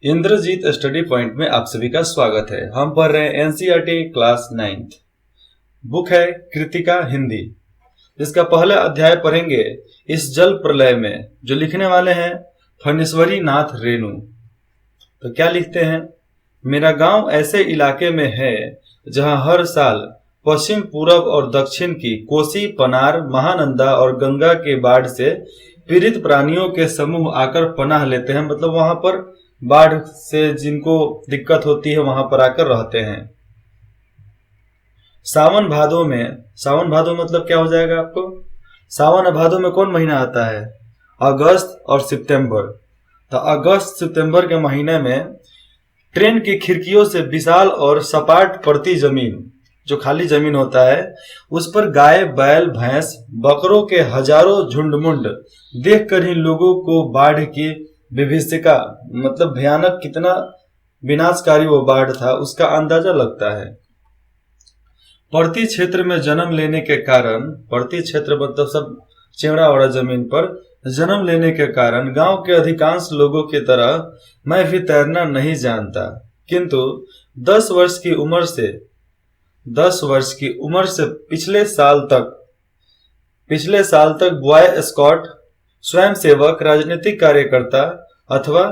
Indrajit study point में आप सभी का स्वागत है। हम पढ़ रहे हैं एनसीईआरटी क्लास 9th। बुक है कृतिका हिंदी। इसका पहला अध्याय पढ़ेंगे इस जल प्रलय में। जो लिखने वाले हैं फणीश्वरी नाथ रेणु। तो क्या लिखते हैं? मेरा गांव ऐसे इलाके में है जहां हर साल पश्चिम पूरब और दक्षिण की कोसी, पनार, महानंदा और गंगा के बाढ़ से पीड़ित प्राणियों के समूह आकर पनाह लेते हैं। मतलब वहां पर बाढ़ से जिनको दिक्कत होती है वहां पर आकर रहते हैं। सावन भादो मतलब क्या हो जाएगा आपको? सावन भादो में कौन महीना आता है? अगस्त और सितंबर। तो अगस्त सितंबर के महीने में ट्रेन की खिड़कियों से विशाल और सपाट पड़ती जमीन, जो खाली जमीन होता है, उस पर गाय, बैल, भैंस, बकरों के हजारों झुंडमुंड देखकर ही लोगों को बाढ़ की विभीषिका, मतलब भयानक, कितना विनाशकारी वो बाढ़ था, उसका अंदाजा लगता है। पड़ती क्षेत्र में जन्म लेने के कारण, पड़ती क्षेत्र मतलब सब चेवड़ा वाला जमीन पर जन्म लेने के कारण गांव के अधिकांश लोगों की तरह मैं भी तैरना नहीं जानता। किंतु 10 वर्ष की उम्र से पिछले साल तक बॉय स्काउट, स्वयंसेवक, राजनीतिक कार्यकर्ता अथवा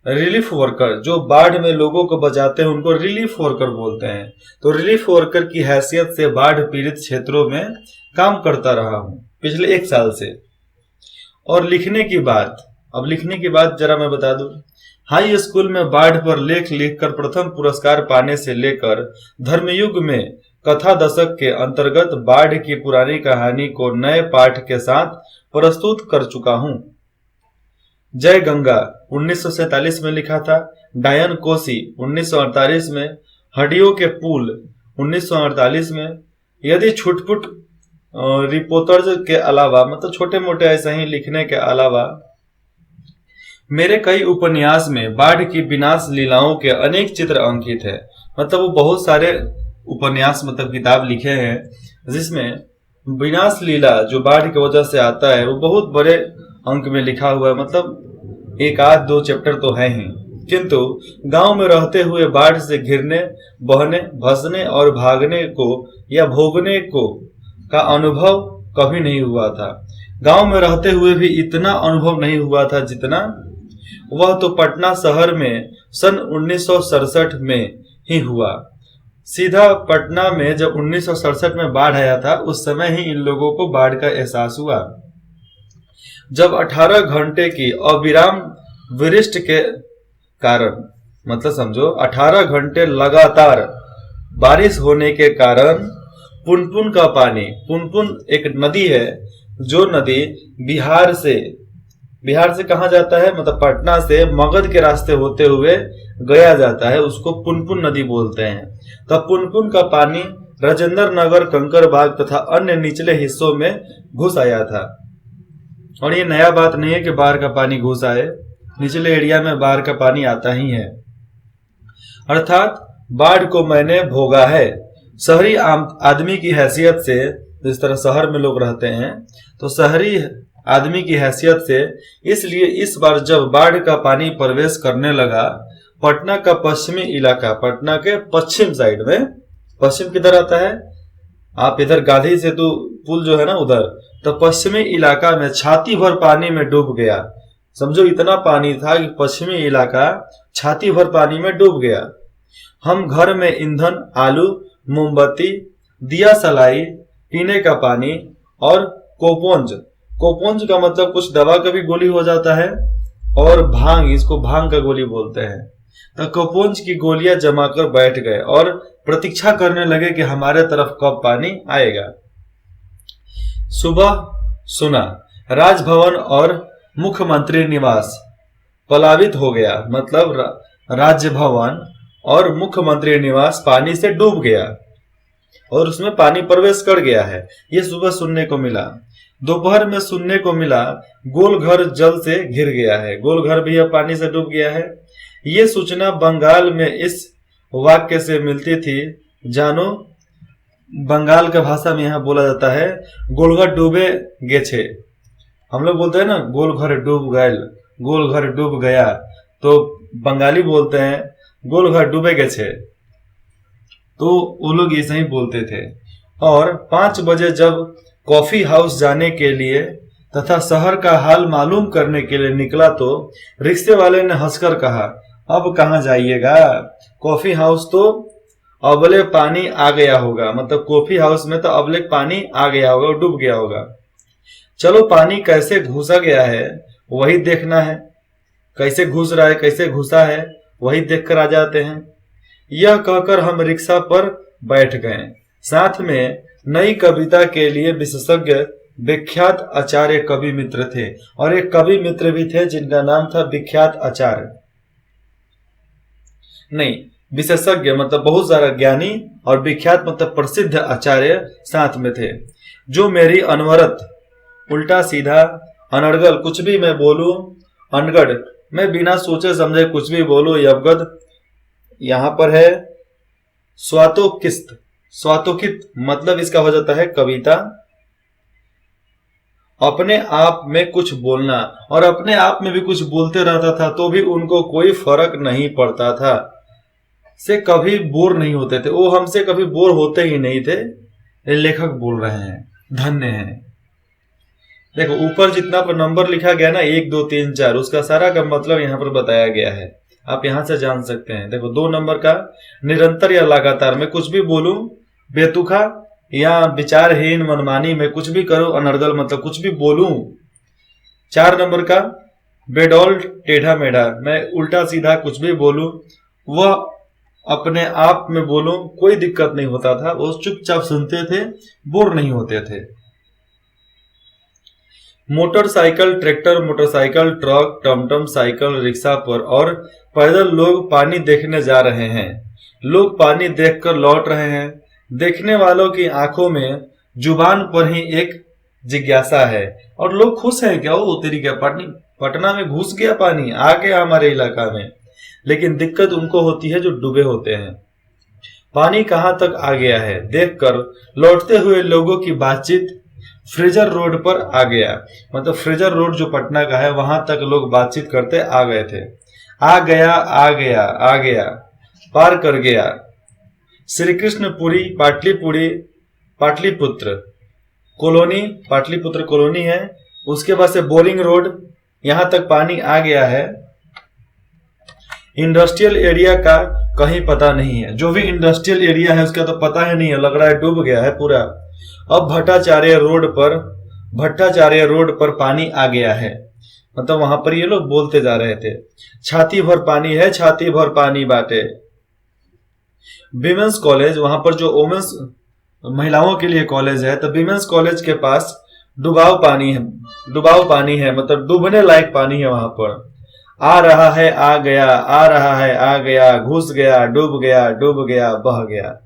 रिलीफ वर्कर, जो बाढ़ में लोगों को बचाते हैं उनको रिलीफ वर्कर बोलते हैं, तो रिलीफ वर्कर की हैसियत से बाढ़ पीड़ित क्षेत्रों में काम करता रहा हूं पिछले 1 साल से। और लिखने की बात जरा मैं बता दूं। हाई स्कूल में बाढ़ पर लेख लिखकर प्रथम पुरस्कार पाने से लेकर धर्मयुग में कथा दशक के अंतर्गत बाढ़ की पुरानी कहानी को नए पाठ के साथ प्रस्तुत कर चुका हूं। जय गंगा 1947 में लिखा था, डायन कोसी 1948 में, हड्डियों के पुल 1948 में। यदि छुटपुट रिपोर्टर्स के अलावा, मतलब छोटे मोटे ऐसे ही लिखने के अलावा, मेरे कई उपन्यास में बाढ़ की विनाश लीलाओं के अनेक चित्र अंकित है। मतलब वो बहुत सारे उपन्यास, मतलब किताब लिखे हैं जिसमें विनाश लीला जो बाढ़ की वजह से आता है वो बहुत बड़े अंक में लिखा हुआ है। मतलब 1 आध 2 चैप्टर तो है ही। किंतु गांव में रहते हुए बाढ़ से घिरने, बहने, भसने और भागने को या भोगने को का अनुभव कभी नहीं हुआ था। गांव में रहते हुए भी इतना अनुभव नहीं हुआ था जितना वह तो पटना शहर में सन 1967 में ही हुआ। सीधा पटना में जब 1967 में बाढ़ आया था, उस समय ही इन लोगों को बाढ़ का एहसास हुआ। जब 18 घंटे की अविराम वृष्टि के कारण, मतलब समझो 18 घंटे लगातार बारिश होने के कारण पुनपुन का पानी, पुनपुन एक नदी है, जो नदी बिहार से कहाँ जाता है, मतलब पटना से मगध के रास्ते होते हुए गया जाता है, उसको पुनपुन नदी बोलते हैं। तब पुनपुन का पानी राजेंद्र नगर, कंकड़बाग तथा अन्य निचले हिस्सों में घुस आया था। और ये नया बात नहीं है कि बाढ़ का पानी घुस आए, निचले एरिया में बाढ़ का पानी आता ही है। अर्थात बाढ़ को मैंने भोगा है। शहरी आदमी की हैसियत से, जिस तरह शहर में लोग रहते हैं, तो शहरी आदमी की हैसियत से इसलिए इस बार जब बाढ़ का पानी प्रवेश करने लगा, पटना का पश्चिमी इलाका, पटना के पश्चिम साइड में, पश्चिम किधर आता है, आप इधर गांधी सेतु पुल जो है ना उधर, तो पश्चिमी इलाका में छाती भर पानी में डूब गया। समझो इतना पानी था कि पश्चिमी इलाका छाती भर पानी में डूब गया। हम घर में ईंधन, आलू, मोमबत्ती, दिया सलाई, पीने का पानी और कोपोंज का मतलब कुछ दवा का भी गोली हो जाता है, और भांग, इसको भांग का गोली बोलते हैं। तो कोपोंज की गोलियां जमा कर बैठ गए और प्रतीक्षा करने लगे कि हमारे तरफ कब पानी आएगा। सुबह सुना राजभवन और मुख्यमंत्री निवास प्लावित हो गया, मतलब राज्य भवन और मुख्यमंत्री निवास पानी से डूब गया और उसमें पानी प्रवेश कर गया है। ये सुबह सुनने को मिला। दोपहर में सुनने को मिला गोलघर जल से घिर गया है, गोलघर भी अब पानी से डूब गया है। ये सूचना बंगाल में इस वाक्य से मिलती थी, जानो बंगाल का भाषा में यहाँ बोला जाता है गोलघर डूबे गे। हम लोग बोलते हैं ना गोलघर डूब गया, तो बंगाली बोलते हैं गोल घर डूबे गए छे, तो वो लोग ऐसे ही बोलते थे। और 5 बजे जब कॉफी हाउस जाने के लिए तथा शहर का हाल मालूम करने के लिए निकला तो रिक्शे वाले ने हंसकर कहा, अब कहाँ जाइएगा, कॉफी हाउस तो अबले पानी आ गया होगा। मतलब कॉफी हाउस में तो अबले पानी आ गया होगा, डूब गया होगा। चलो पानी कैसे घुसा गया है वही देखना है, कैसे घुस रहा है, कैसे घुसा है वही देखकर आ जाते हैं। यह कहकर हम रिक्शा पर बैठ गए। साथ में नई कविता के लिए विशेषज्ञ विख्यात आचार्य कवि मित्र थे, और एक कवि मित्र भी थे जिनका नाम था विख्यात आचार्य, नहीं विशेषज्ञ मतलब बहुत सारा ज्ञानी, और विख्यात मतलब प्रसिद्ध आचार्य साथ में थे, जो मेरी अनवरत उल्टा सीधा अनर्गल कुछ भी मैं बोलूं, अनगढ़ मैं बिना सोचे समझे कुछ भी बोलूं, यवगद यहां पर है स्वातोकिस्त, स्वातोकित मतलब इसका हो जाता है कविता, अपने आप में कुछ बोलना, और अपने आप में भी कुछ बोलते रहता था तो भी उनको कोई फर्क नहीं पड़ता था, से कभी बोर नहीं होते थे, वो हमसे कभी बोर होते ही नहीं थे। ये लेखक बोल रहे हैं, धन्य हैं। देखो ऊपर जितना पर नंबर लिखा गया ना 1 2 3 4, उसका सारा का मतलब यहाँ पर बताया गया है, आप यहां से जान सकते हैं। देखो 2 नंबर का निरंतर या लगातार, मैं कुछ भी बोलूं बेतुका या विचारहीन मनमानी में कुछ भी करो, अनर्गल मतलब कुछ भी बोलूं। 4 नंबर का बेडौल टेढ़ा मेढ़ा, मैं उल्टा सीधा कुछ भी बोलूं, वह अपने आप में बोलूं, कोई दिक्कत नहीं होता था, वो चुपचाप सुनते थे, बोर नहीं होते थे। मोटरसाइकिल, ट्रैक्टर, मोटरसाइकिल, ट्रक, टमटम, साइकिल, रिक्शा पर और पैदल लोग पानी देखने जा रहे हैं। लोग पानी देखकर लौट रहे हैं। देखने वालों की आंखों में जुबान पर ही एक जिज्ञासा है, और लोग खुश हैं क्या, वो तेरी क्या पटना में घुस गया पानी, आ गया हमारे इलाका में। लेकिन दिक्कत उनको होती है जो डूबे होते हैं। पानी कहां तक आ गया है देखकर लौटते हुए लोगों की बातचीत फ्रेजर रोड पर आ गया। मतलब फ्रेजर रोड जो पटना का है वहां तक लोग बातचीत करते आ गए थे। आ गया आ गया आ गया, पार कर गया। श्री कृष्णपुरी पाटलिपुत्र कॉलोनी, पाटलिपुत्र कॉलोनी है, उसके बाद से बोरिंग रोड, यहां तक पानी आ गया है। इंडस्ट्रियल एरिया का कहीं पता नहीं है, जो भी इंडस्ट्रियल एरिया है उसका तो पता ही नहीं है, लग रहा है डूब गया है पूरा। अब भट्टाचार्य रोड पर पानी आ गया है, मतलब वहां पर ये लोग बोलते जा रहे थे। छाती भर पानी है, छाती भर पानी बाटे। विमेंस कॉलेज, वहां पर जो वोमेंस महिलाओं के लिए कॉलेज है, तो विमेंस कॉलेज के पास डुबाव पानी है, मतलब डूबने लायक पानी है वहां पर। आ रहा है आ गया, आ रहा है आ गया, घुस गया, डूब गया, बह गया।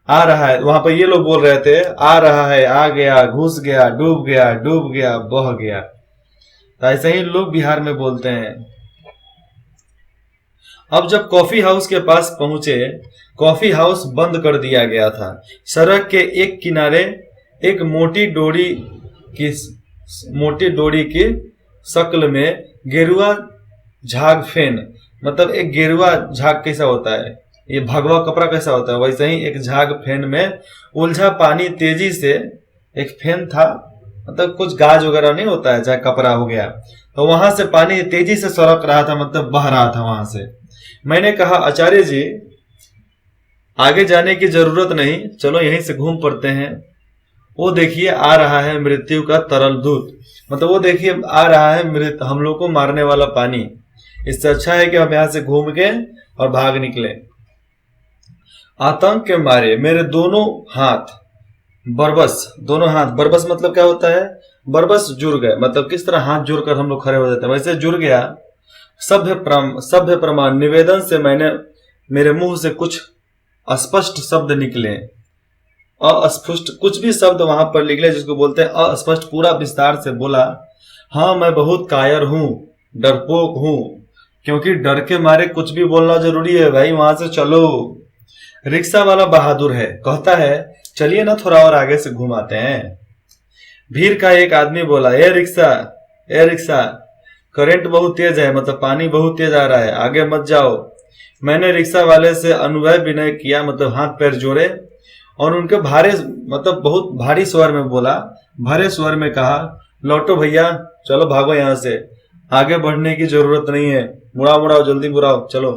आ रहा है, वहां पर ये लोग बोल रहे थे आ रहा है आ गया, घुस गया, डूब गया, बह गया। तो ऐसे ही लोग बिहार में बोलते हैं। अब जब कॉफी हाउस के पास पहुंचे, कॉफी हाउस बंद कर दिया गया था। सड़क के एक किनारे एक मोटी डोरी की शक्ल में गेरुआ झाग फेन, मतलब एक गेरुआ झाग कैसा होता है, ये भगवा कपड़ा कैसा होता है, वैसे ही एक झाग फेन में उलझा पानी तेजी से, एक फेन था मतलब कुछ गाज वगैरह नहीं होता है, चाहे कपड़ा हो गया, तो वहां से पानी तेजी से सड़क रहा था, मतलब बह रहा था वहां से। मैंने कहा आचार्य जी आगे जाने की जरूरत नहीं, चलो यहीं से घूम पड़ते हैं। वो देखिए आ रहा है मृत्यु का तरल दूत, मतलब वो देखिए आ रहा है हम लोग को मारने वाला पानी, इससे अच्छा है कि हम यहां से घूम के और भाग निकले। आतंक के मारे मेरे दोनों हाथ बरबस मतलब क्या होता है, बरबस जुड़ गए, मतलब किस तरह हाथ जुड़कर हम लोग खड़े हो जाते हैं, वैसे जुड़ गया। सभ्य प्रमाण निवेदन से मेरे मुंह से कुछ अस्पष्ट शब्द निकले, अस्पष्ट कुछ भी शब्द वहां पर निकले जिसको बोलते हैं अस्पष्ट। पूरा विस्तार से बोला, हाँ मैं बहुत कायर हूं, डरपोक हूं, क्योंकि डर के मारे कुछ भी बोलना जरूरी है भाई, वहां से चलो। रिक्शा वाला बहादुर है, कहता है चलिए ना थोड़ा और आगे से घुमाते हैं। भीड़ का एक आदमी बोला, ए रिक्शा करंट बहुत तेज है, मतलब पानी बहुत तेज आ रहा है, आगे मत जाओ। मैंने रिक्शा वाले से अनुनय विनय किया, मतलब हाथ पैर जोड़े और उनके भारे, मतलब बहुत भारी स्वर में बोला, भरे स्वर में कहा, लौटो भैया, चलो भागो यहाँ से, आगे बढ़ने की जरूरत नहीं है, मुड़ाओ मुड़ाओ, जल्दी मुड़ाओ, चलो।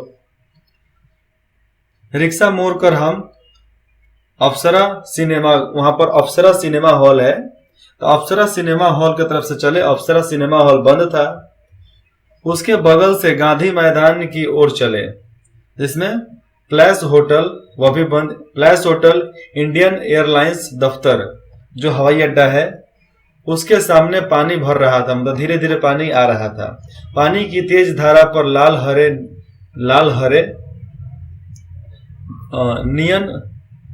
रिक्शा मोड़कर हम अप्सरा सिनेमा, वहां पर अप्सरा सिनेमा हॉल है, तो अप्सरा सिनेमा हॉल की तरफ से चले। अप्सरा सिनेमा हॉल बंद था। उसके बगल से गांधी मैदान की ओर चले, जिसमें प्लेस होटल, वह भी बंद। प्लेस होटल इंडियन एयरलाइंस दफ्तर, जो हवाई अड्डा है, उसके सामने पानी भर रहा था, मतलब धीरे धीरे पानी आ रहा था। पानी की तेज धारा पर लाल हरे नियन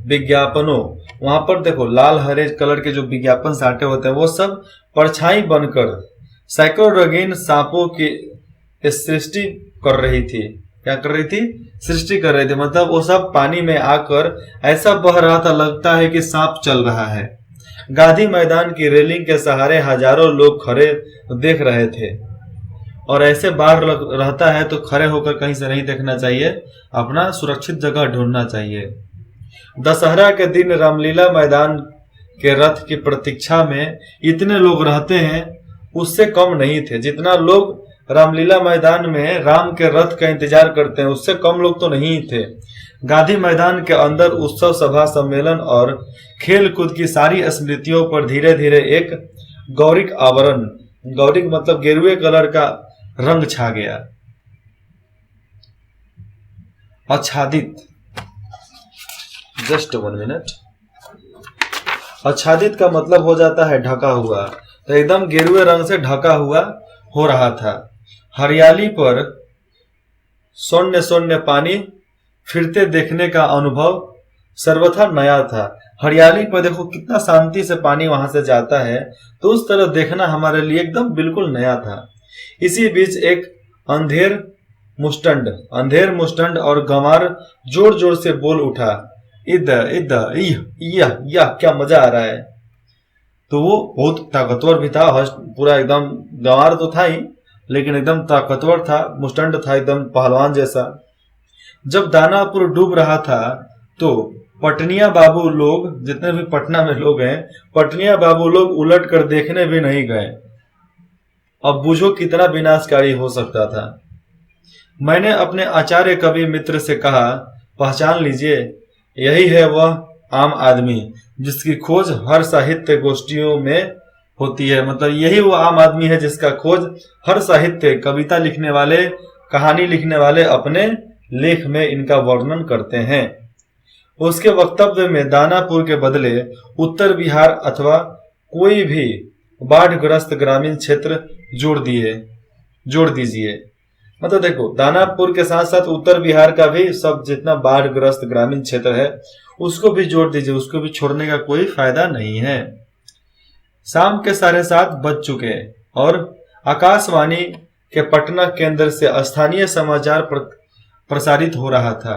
विज्ञापनों, वहां पर देखो लाल हरे कलर के जो विज्ञापन साटे होते हैं वो सब परछाई बनकर सैकड़ों रंगीन सांपों की सृष्टि कर रही थी। क्या कर रही थी? सृष्टि कर रही थी, मतलब वो सब पानी में आकर ऐसा बह रहा था, लगता है कि सांप चल रहा है। गांधी मैदान की रेलिंग के सहारे हजारों लोग खड़े देख रहे थे, और ऐसे बाहर रहता है तो खड़े होकर कहीं से नहीं देखना चाहिए, अपना सुरक्षित जगह ढूंढना चाहिए। दशहरा के दिन रामलीला मैदान के रथ की प्रतीक्षा में इतने लोग रहते हैं, उससे कम नहीं थे। जितना लोग रामलीला मैदान में राम के रथ का इंतजार करते हैं, उससे कम लोग तो नहीं थे। गांधी मैदान के अंदर उत्सव, सभा, सम्मेलन और खेल कूद की सारी स्मृतियों पर धीरे धीरे एक गौरिक आवरण, गौरिक मतलब गेरुए कलर का रंग छा गया। आच्छादित, जस्ट 1 मिनट। आच्छादित का मतलब हो जाता है ढका हुआ, तो एकदम गेरुए रंग से ढका हुआ हो रहा था। हरियाली पर शून्य शून्य पानी फिरते देखने का अनुभव सर्वथा नया था। हरियाली पर देखो कितना शांति से पानी वहां से जाता है, तो उस तरह देखना हमारे लिए एकदम बिल्कुल नया था। इसी बीच एक अंधेर मुस्टंड और गंवार जोर जोर से बोल उठा, इधर इधर, यह क्या मजा आ रहा है। तो वो बहुत ताकतवर भी था, पूरा एकदम गंवार तो था ही, लेकिन एकदम ताकतवर था, मुस्टंड था, एकदम पहलवान जैसा। जब दानापुर डूब रहा था तो पटनिया बाबू लोग, जितने भी पटना में लोग हैं, पटनिया बाबू लोग उलट कर देखने भी नहीं गए। अब बूझो कितना विनाशकारी हो सकता था। मैंने अपने आचार्य कवि मित्र से कहा, पहचान लीजिए, यही है वह आम आदमी जिसकी खोज हर साहित्य गोष्ठियों में होती है। मतलब यही वो आम आदमी है जिसका खोज हर साहित्य, कविता लिखने वाले, कहानी लिखने वाले अपने लेख में इनका वर्णन करते हैं। उसके वक्तव्य में दानापुर के बदले उत्तर बिहार अथवा कोई भी बाढ़ग्रस्त ग्रामीण क्षेत्र जोड़ दीजिए। मतलब देखो, दानापुर के साथ साथ उत्तर बिहार का भी सब जितना बाढ़ग्रस्त ग्रामीण क्षेत्र है उसको भी जोड़ दीजिए, उसको भी छोड़ने का कोई फायदा नहीं है। शाम के 7:30 बज चुके और आकाशवाणी के पटना केंद्र से स्थानीय समाचार प्रसारित हो रहा था,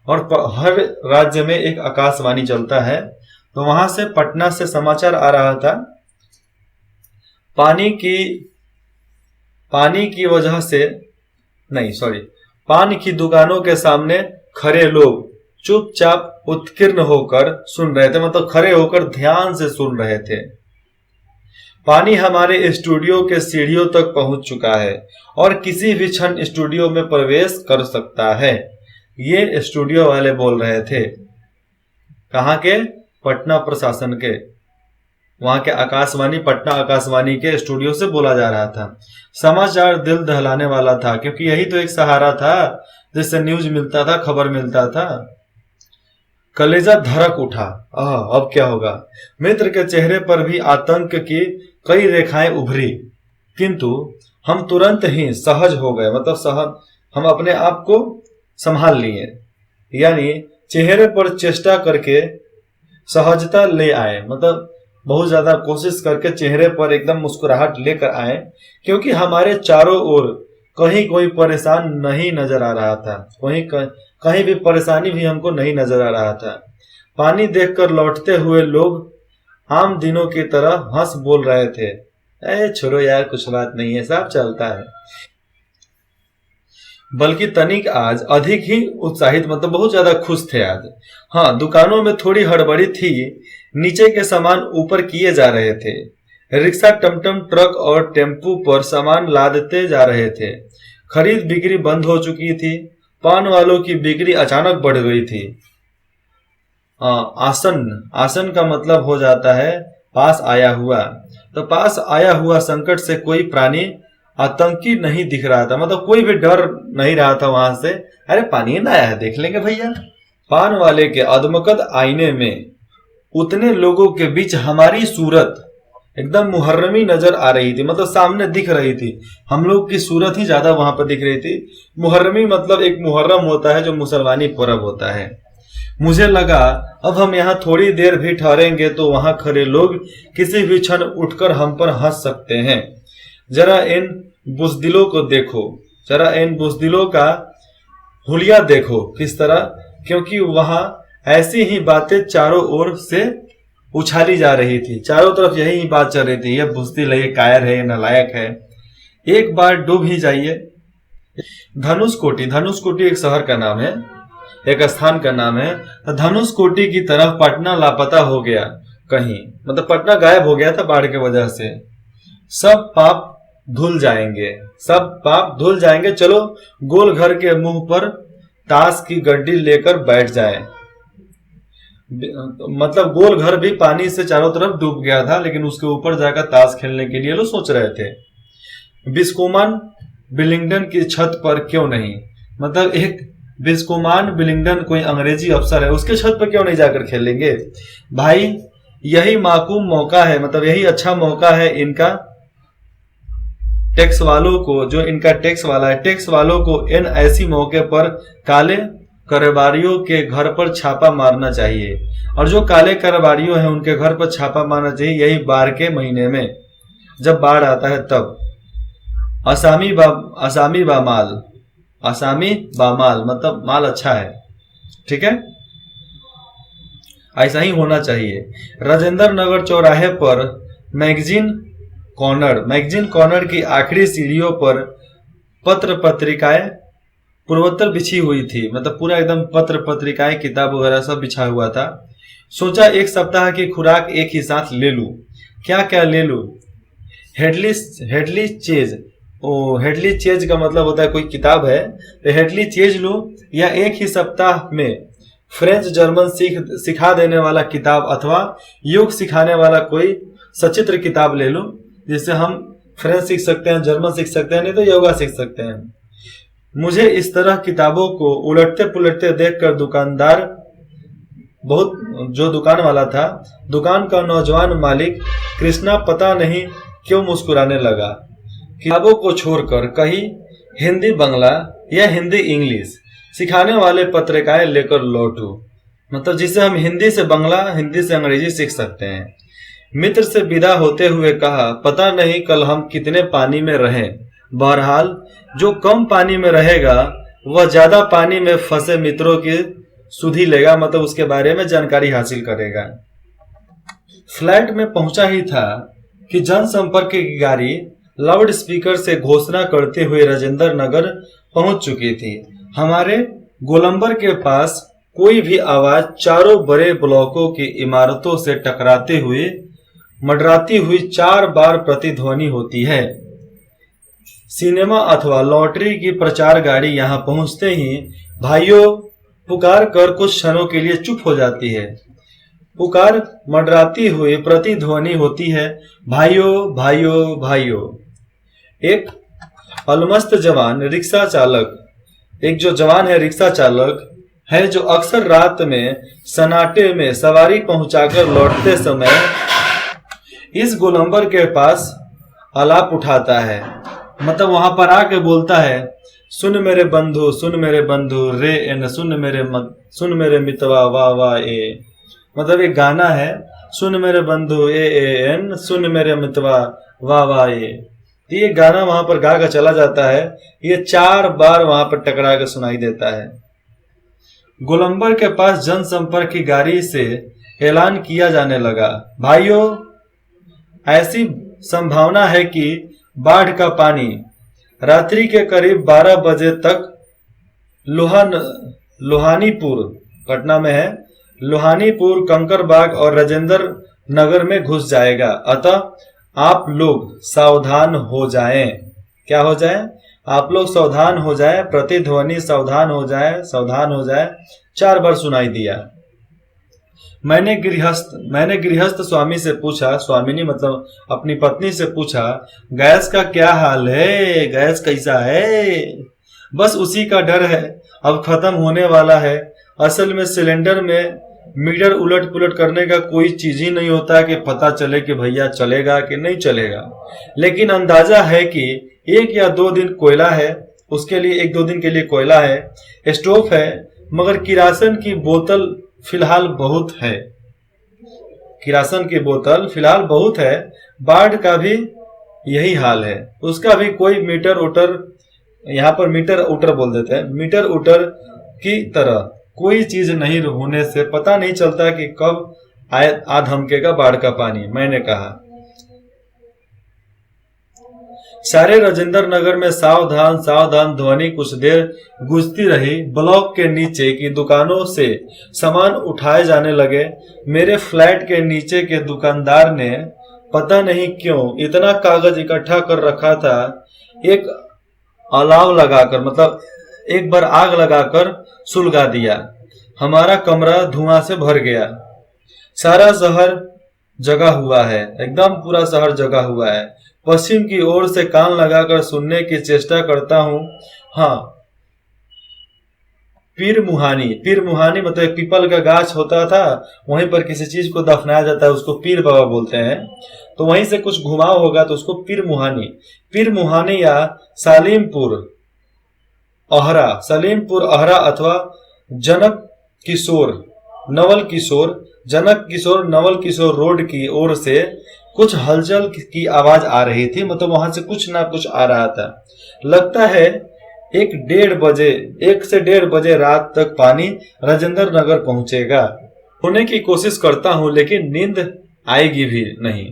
और हर राज्य में एक आकाशवाणी चलता है, तो वहां से पटना से समाचार आ रहा था। पानी की वजह से पान की दुकानों के सामने खड़े लोग चुपचाप उत्कीर्ण होकर सुन रहे थे, मतलब खड़े होकर ध्यान से सुन रहे थे। पानी हमारे स्टूडियो के सीढ़ियों तक पहुंच चुका है और किसी भी क्षण स्टूडियो में प्रवेश कर सकता है। ये स्टूडियो वाले बोल रहे थे। कहाँ के? पटना प्रशासन के, वहां के आकाशवाणी, पटना आकाशवाणी के स्टूडियो से बोला जा रहा था। समाचार दिल दहलाने वाला था, क्योंकि यही तो एक सहारा था जिससे न्यूज मिलता था, खबर मिलता था। कलेजा धड़क उठा, अब क्या होगा। मित्र के चेहरे पर भी आतंक की कई रेखाएं उभरी, किंतु हम तुरंत ही सहज हो गए, मतलब हम अपने आप को संभाल लिए, यानी चेहरे पर चेष्टा करके सहजता ले आए, मतलब बहुत ज्यादा कोशिश करके चेहरे पर एकदम मुस्कुराहट लेकर आए, क्योंकि हमारे चारों ओर कहीं कोई परेशान नहीं नजर आ रहा था, कहीं भी परेशानी भी हमको नहीं नजर आ रहा था। पानी देखकर लौटते हुए लोग आम दिनों की तरह हंस बोल रहे थे छोड़ो यार, कुछ बात नहीं है, सब चलता है। बल्कि तनिक आज अधिक ही उत्साहित, मतलब बहुत ज्यादा खुश थे आज। हाँ, दुकानों में थोड़ी हड़बड़ी थी, नीचे के सामान ऊपर किए जा रहे थे। रिक्शा, टमटम, ट्रक और टेम्पू पर सामान लादते जा रहे थे। खरीद बिक्री बंद हो चुकी थी। पान वालों की बिक्री अचानक बढ़ गई थी। आसन, आसन का मतलब हो जाता है पास आया हुआ। तो पास आया हुआ संकट से कोई प्राणी आतंकी नहीं दिख रहा था, मतलब कोई भी डर नहीं रहा था वहां से। अरे पानी ना आया है, देख लेंगे भैया। पान वाले के अधमकद आईने में उतने लोगों के बीच हमारी सूरत एकदम मुहर्रमी नजर आ रही थी, मतलब सामने दिख रही थी। हम लोग की सूरत ही ज्यादा वहां पर दिख रही थी। मुहर्रमी मतलब एक मुहर्रम होता है जो मुसलमानी पर्व होता है। मुझे लगा अब हम यहाँ थोड़ी देर भी ठहरेंगे तो वहां खड़े लोग किसी भी क्षण उठकर हम पर हंस सकते हैं। जरा इन बुज़दिलों को देखो, जरा इन बुज़दिलों का हुलिया देखो किस तरह, क्योंकि वहां ऐसी ही बातें चारों ओर से उछाली जा रही थी। चारों तरफ यही बात चल रही थी, ये बुज़दिल है, ये कायर है, ये नालायक है, एक बार डूब ही जाइए। धनुषकोटी, धनुषकोटी एक शहर का नाम है, एक स्थान का नाम है। धनुषकोटी की तरफ पटना लापता हो गया कहीं, मतलब पटना गायब हो गया था बाढ़ की वजह से। सब पाप धुल जाएंगे, सब पाप धुल जाएंगे। चलो गोल घर के मुंह पर ताश की गड्डी लेकर बैठ जाए। मतलब गोल घर भी पानी से चारों तरफ डूब गया था, लेकिन उसके ऊपर जाकर ताश खेलने के लिए लोग सोच रहे थे। बिस्कोमान बिलिंगडन की छत पर क्यों नहीं, मतलब एक बिस्कोमान बिलिंगडन कोई अंग्रेजी अफसर है, उसके छत पर क्यों नहीं जाकर खेलेंगे भाई। यही माकूम मौका है, मतलब यही अच्छा मौका है इनका टैक्स वालों को, जो इनका टैक्स वाला है, टैक्स वालों को इन ऐसी मौके पर काले कारोबारियों के घर पर छापा मारना चाहिए। और जो काले कारोबारियों हैं उनके घर पर छापा मारना चाहिए, यही बाढ़ के महीने में जब बाढ़ आता है तब। असामी बामाल, असामी बामाल मतलब माल अच्छा है, ठीक है, ऐसा ही होना चाहिए। राजेंद्र नगर चौराहे पर मैगजीन कॉर्नर की आखिरी सीढ़ियों पर पत्र पत्रिकाएं पूर्वोत्तर बिछी हुई थी, मतलब पूरा एकदम पत्र पत्रिकाएं, किताब वगैरह सब बिछा हुआ था। सोचा एक सप्ताह की खुराक एक ही साथ ले लूं। क्या क्या ले लूं? हेडली चेज, हेडली चेज का मतलब होता है कोई किताब है, तो हेडली चेज लूं, या एक ही सप्ताह में फ्रेंच जर्मन सिखा देने वाला किताब अथवा योग सिखाने वाला कोई सचित्र किताब ले लूं, जिससे हम फ्रेंच सीख सकते हैं, जर्मन सीख सकते हैं, नहीं तो योगा सीख सकते हैं। मुझे इस तरह किताबों को उलटते पुलटते देखकर दुकानदार, जो दुकान वाला था, दुकान का नौजवान मालिक कृष्णा पता नहीं क्यों मुस्कुराने लगा। किताबों को छोड़कर कहीं हिंदी बांग्ला या हिंदी इंग्लिश सिखाने वाले पत्रिकाएं लेकर लौटूं, मतलब जिससे हम हिंदी से बांग्ला, हिंदी से अंग्रेजी सीख सकते हैं। मित्र से विदा होते हुए कहा, पता नहीं कल हम कितने पानी में रहें। बहरहाल जो कम पानी में रहेगा वह ज्यादा पानी में फंसे मित्रों की सुधि लेगा, मतलब उसके बारे में जानकारी हासिल करेगा। फ्लैट में पहुंचा ही था कि जनसंपर्क की गाड़ी लाउड स्पीकर से घोषणा करते हुए राजेंद्र नगर पहुंच चुकी थी। हमारे गोलंबर के पास कोई भी आवाज चारों बड़े ब्लॉकों की इमारतों से टकराते हुए मंडराती हुई 4 बार प्रतिध्वनि होती है। सिनेमा अथवा लॉटरी की प्रचार गाड़ी यहां पहुंचते ही भाइयों पुकार कर कुछ क्षणों के लिए चुप हो जाती है। पुकार मंडराती हुई प्रतिध्वनि होती है, भाइयों भाइयों भाइयों। एक अलमस्त जवान रिक्शा चालक, एक जो जवान है रिक्शा चालक है, जो अक्सर रात में सन्नाटे में सवारी पहुंचाकर लौटते समय इस गोलंबर के पास आलाप उठाता है, मतलब वहां पर आके बोलता है, सुन मेरे बंधु रे एन, सुन मेरे मितवा वाह वाह ए। मतलब एक गाना है, सुन मेरे बंधु ए एन, सुन मेरे मितवा वाह वाह ए। ये गाना वहां पर गा कर चला जाता है, ये 4 बार वहां पर टकरा कर सुनाई देता है। गोलंबर के पास जनसंपर्क की गाड़ी से ऐलान किया जाने लगा, भाइयों ऐसी संभावना है कि बाढ़ का पानी रात्रि के करीब 12 बजे तक लोहानीपुर, पटना में है, लोहानीपुर, कंकरबाग और राजेंद्र नगर में घुस जाएगा। अतः आप लोग सावधान हो जाएं। क्या हो जाएं? आप लोग सावधान हो जाएं। प्रतिध्वनि सावधान हो जाएं, सावधान हो जाएं 4 बार सुनाई दिया। मैंने गृहस्थ स्वामी से पूछा, स्वामिनी मतलब अपनी पत्नी से पूछा, गैस का क्या हाल है? गैस कैसा है? बस उसी का डर है, अब खत्म होने वाला है। असल में सिलेंडर में मीटर उलट पुलट करने का कोई चीज ही नहीं होता कि पता चले कि भैया चलेगा कि नहीं चलेगा, लेकिन अंदाजा है कि 1 या 2 दिन कोयला है, उसके लिए 1-2 दिन के लिए कोयला है, स्टोव है, मगर किरासन की बोतल फिलहाल बहुत है। किरासन की बोतल फिलहाल बहुत है। बाढ़ का भी यही हाल है, उसका भी कोई मीटर उटर, यहाँ पर मीटर उटर बोल देते हैं, मीटर उटर की तरह कोई चीज नहीं होने से पता नहीं चलता कि कब आ धमकेगा बाढ़ का पानी। मैंने कहा सारे राजेंद्र नगर में सावधान सावधान ध्वनि कुछ देर गूंजती रही। ब्लॉक के नीचे की दुकानों से सामान उठाए जाने लगे। मेरे फ्लैट के नीचे के दुकानदार ने पता नहीं क्यों इतना कागज इकट्ठा कर रखा था, एक अलाव लगाकर, मतलब एक बार आग लगाकर सुलगा दिया। हमारा कमरा धुआं से भर गया। सारा शहर जगा हुआ है, एकदम पूरा शहर जगा हुआ है। पश्चिम की ओर से कान लगाकर सुनने की चेष्टा करता हूँ। हाँ, पीर मुहानी मतलब एक पीपल का गाछ होता था, वहीं पर किसी चीज को दफनाया जाता है, उसको पीर बाबा बोलते हैं। तो वहीं से कुछ घुमाव होगा तो उसको पीर मुहानी या सलीमपुर अहरा अथवा जनक किशोर नवल किशोर रोड की ओर से कुछ हलचल की आवाज आ रही थी, मतलब वहां से कुछ ना कुछ आ रहा था। लगता है 1 से 1:30 बजे रात तक पानी राजेंद्र नगर पहुंचेगा। होने की कोशिश करता हूं, लेकिन नींद आएगी भी नहीं,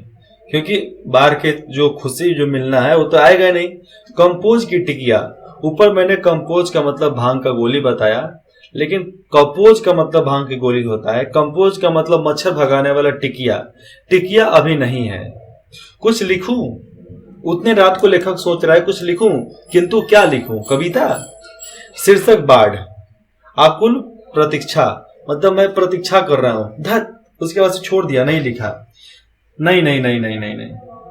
क्योंकि बाहर के जो खुशी जो मिलना है वो तो आएगा नहीं। कंपोज की टिकिया, ऊपर मैंने कंपोज का मतलब भांग का गोली बताया, लेकिन कपोज का मतलब भांग की गोली होता है। कंपोज का मतलब मच्छर भगाने वाला टिकिया अभी नहीं है। कुछ लिखूं? उतने रात को लेखक सोच रहा है कुछ लिखूं, किंतु क्या लिखूं? कविता? शीर्षक बाढ़, आकुल प्रतीक्षा, मतलब मैं प्रतीक्षा कर रहा हूं। धत, उसके बाद से छोड़ दिया, नहीं लिखा। नहीं,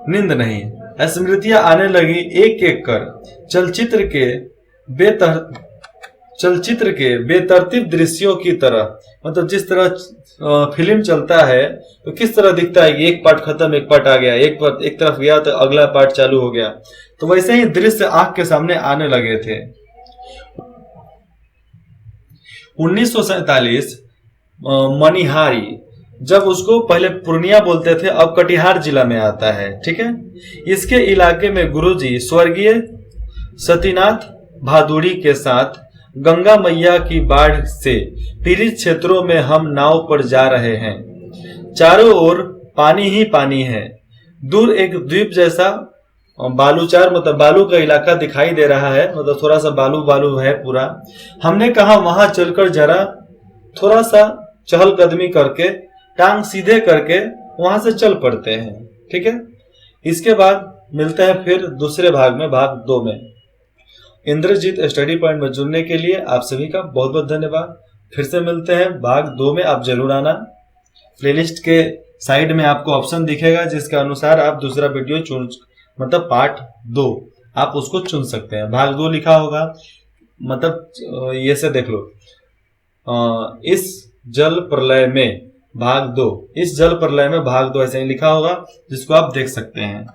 नींद नहीं। स्मृतियां आने लगी एक एक कर। चलचित्र के बेतरतीब दृश्यों की तरह, मतलब जिस तरह फिल्म चलता है तो किस तरह दिखता है, एक पार्ट खत्म, एक पार्ट आ गया, एक तरफ गया तो अगला पार्ट चालू हो गया, तो वैसे ही दृश्य आंख के सामने आने लगे थे। 1947 मनिहारी, जब उसको पहले पूर्णिया बोलते थे, अब कटिहार जिला में आता है, ठीक है। इसके इलाके में गुरुजी स्वर्गीय सतीनाथ भादुड़ी के साथ गंगा मैया की बाढ़ से पीड़ित क्षेत्रों में हम नाव पर जा रहे हैं। चारों ओर पानी ही पानी है। दूर एक द्वीप जैसा बालूचार, मतलब बालू का इलाका दिखाई दे रहा है, मतलब थोड़ा सा बालू है पूरा। हमने कहा वहां चलकर जरा थोड़ा सा चहलकदमी करके, टांग सीधे करके वहां से चल पड़ते हैं, ठीक है। इसके बाद मिलते हैं फिर दूसरे भाग में, भाग 2 में। इंद्रजीत स्टडी पॉइंट में जुड़ने के लिए आप सभी का बहुत बहुत धन्यवाद। फिर से मिलते हैं भाग 2 में, आप जरूर आना। प्लेलिस्ट के साइड में आपको ऑप्शन दिखेगा जिसके अनुसार आप दूसरा वीडियो चुन, मतलब पार्ट 2 आप उसको चुन सकते हैं। भाग 2 लिखा होगा, मतलब ये से देख लो, इस जल प्रलय में भाग 2, इस जल प्रलय में भाग 2 ऐसे ही लिखा होगा, जिसको आप देख सकते हैं।